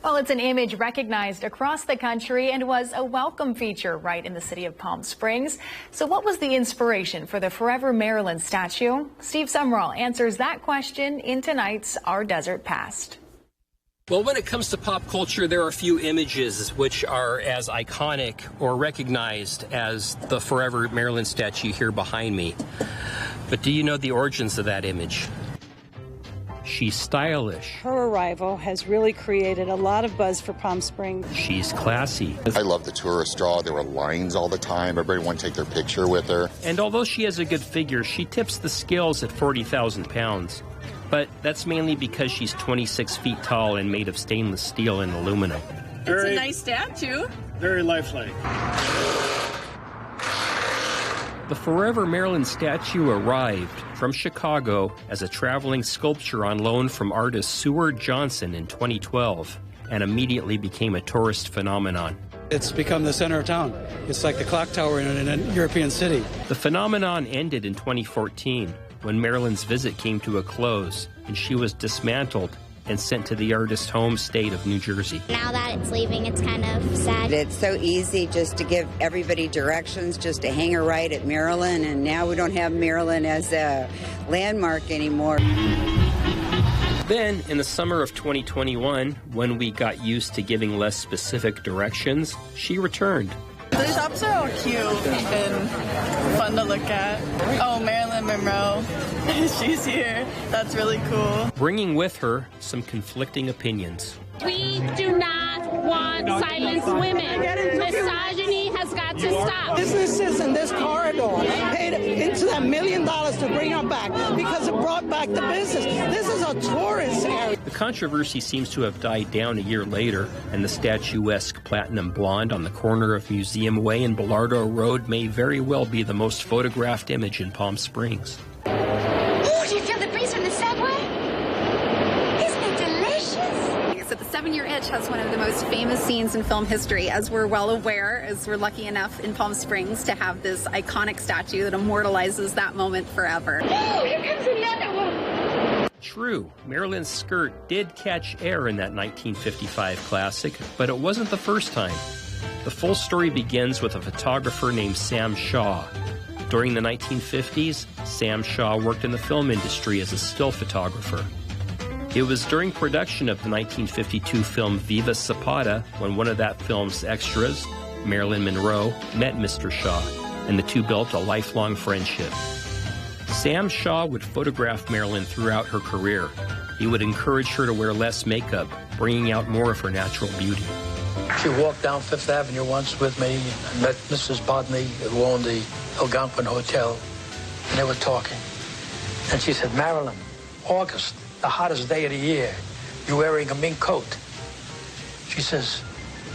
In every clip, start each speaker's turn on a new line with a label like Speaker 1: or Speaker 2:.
Speaker 1: Well, it's an image recognized across the country and was a welcome feature right in the city of Palm Springs. So what was the inspiration for the Forever Marilyn statue? Steve Sumrall answers that question in tonight's Our Desert Past.
Speaker 2: Well, when it comes to pop culture, there are a few images which are as iconic or recognized as the Forever Marilyn statue here behind me. But do you know the origins of that image? She's stylish.
Speaker 3: Her arrival has really created a lot of buzz for Palm Springs.
Speaker 2: She's classy.
Speaker 4: I love the tourist draw. There were lines all the time. Everybody wanted to take their picture with her.
Speaker 2: And although she has a good figure, she tips the scales at 40,000 pounds. But that's mainly because she's 26 feet tall and made of stainless steel and aluminum.
Speaker 5: It's a nice statue.
Speaker 6: Very lifelike.
Speaker 2: The Forever Marilyn statue arrived from Chicago as a traveling sculpture on loan from artist Seward Johnson in 2012 and immediately became a tourist phenomenon.
Speaker 6: It's become the center of town. It's like the clock tower in a European city.
Speaker 2: The phenomenon ended in 2014 when Marilyn's visit came to a close and she was dismantled and sent to the artist's home state of New Jersey.
Speaker 7: Now that it's leaving, it's kind of sad.
Speaker 8: It's so easy just to give everybody directions, just to hang her right at Marilyn, and now we don't have Marilyn as a landmark anymore.
Speaker 2: Then, in the summer of 2021, when we got used to giving less specific directions, she returned.
Speaker 5: The shops are all cute and fun to look at. Oh, Marilyn Monroe, she's here. That's really cool.
Speaker 2: Bringing with her some conflicting opinions.
Speaker 9: We do not want silenced women. Misogyny has got to stop.
Speaker 10: Businesses in this corridor paid into that $1 million to bring her back because it brought back the business. This is a tourist area.
Speaker 2: The controversy seems to have died down a year later, and the statuesque platinum blonde on the corner of Museum Way and Bellardo Road may very well be the most photographed image in Palm Springs.
Speaker 7: Oh, do you feel the breeze from the subway? Isn't it delicious?
Speaker 11: So the 7-Year Itch has one of the most famous scenes in film history, as we're well aware, as we're lucky enough in Palm Springs to have this iconic statue that immortalizes that moment forever.
Speaker 7: Oh, here comes another one.
Speaker 2: True, Marilyn's skirt did catch air in that 1955 classic, but it wasn't the first time. The full story begins with a photographer named Sam Shaw. During the 1950s, Sam Shaw worked in the film industry as a still photographer. It was during production of the 1952 film Viva Zapata when one of that film's extras, Marilyn Monroe, met Mr. Shaw, and the two built a lifelong friendship. Sam Shaw would photograph Marilyn throughout her career. He would encourage her to wear less makeup, bringing out more of her natural beauty.
Speaker 12: She walked down Fifth Avenue once with me and met Mrs. Bodney, who owned the Algonquin Hotel, and they were talking. And she said, Marilyn, August, the hottest day of the year, you're wearing a mink coat. She says,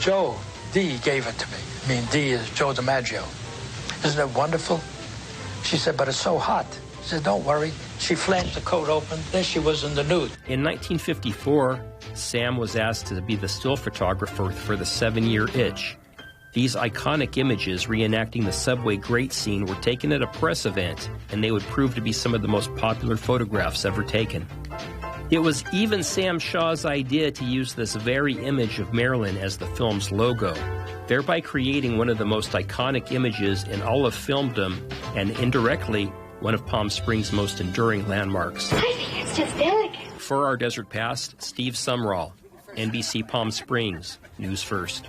Speaker 12: Joe D gave it to me. I mean, D is Joe DiMaggio. Isn't that wonderful? She said, but it's so hot. She said, don't worry. She flanged the coat open. Then she was in the nude.
Speaker 2: In 1954, Sam was asked to be the still photographer for the 7-Year Itch. These iconic images reenacting the subway grate scene were taken at a press event, and they would prove to be some of the most popular photographs ever taken. It was even Sam Shaw's idea to use this very image of Marilyn as the film's logo, thereby creating one of the most iconic images in all of filmdom and indirectly one of Palm Springs' most enduring landmarks.
Speaker 7: I think it's just delicate.
Speaker 2: For Our Desert Past, Steve Sumrall, NBC Palm Springs, News First.